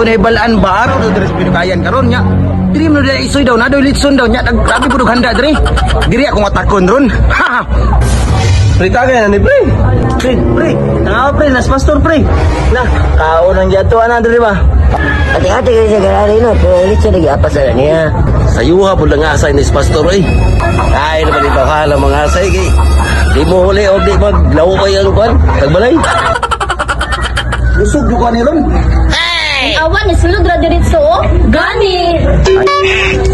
ko na ibalaan ba araw daw diri sa pinukayan karon nya. Diri mo na isoy daw na daw litson daw nya grabe pud handa diri. Diri ako matakon ron. Ha. Pre, kagaya na ni pre. Pre, tanga pre, nas pastor pre. Nah, kaon ang jatuan na diri ba? Hati-hati kayo sa garari no, pero ulit siya nag-iapas na niya. Sayuha po lang asay ni pastor eh. Ay naman ito ka lang mga asay kay. Di mo huli o di maglawo kayo ang kwan. Tagbalay. Lusog ko ni ron. Awan, isulod ra diretso, oh. Gani!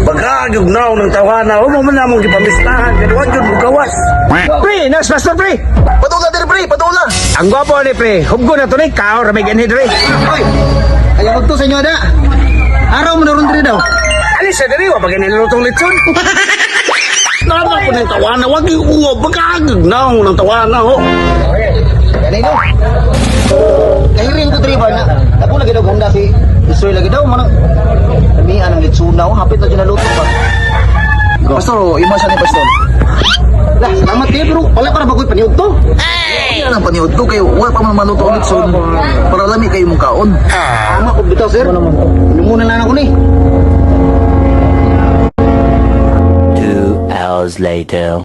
Bagagog na ng tawana. Huwag mo man namang ipamistahan. Pero huwag yun gawas. Pre, nas pastor pre. Patula diri pre, patula. Ang gwapo ni pre, hubgo na to ni kao ra may ganhi diri. Oy. Ayaw magto sa inyo ada. Araw mo na ron diri daw. Ali sa diri wa pag nilutong litson. Naman ko ng tawana. Huwag yung uwa. Bagagog na ng tawana ho. Ganay no. Kahirin ko diri ba na. Ako lagi daw ganda si Israel lagi daw manang kamian ang litsunaw hapit na ginaluto pa. Pastor, imo sa ni pastor. Lah, salamat kayo pero wala para bagoy paniud to. Yan ang paniud to kayo wala pa man maluto ang litson para lami kayo mong kaon. Tama ko bitaw sir. Lumuna na ako ni. 2 hours later.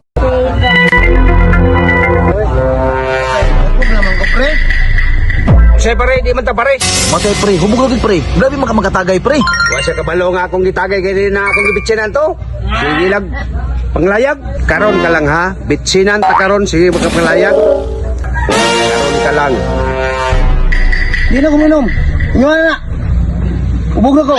Siya pare, di man ta pare. Matay pre, hubog lagi pre. Grabe man ka magkatagay pre. Wa siya kabalo nga akong gitagay kaya na akong gibitsinan to. Sige lang. Panglayag, karon ka lang ha. Bitsinan ta karon, sige magpanglayag. Karon ka lang. Di na kuminom. Inyo na. Hubog na ko.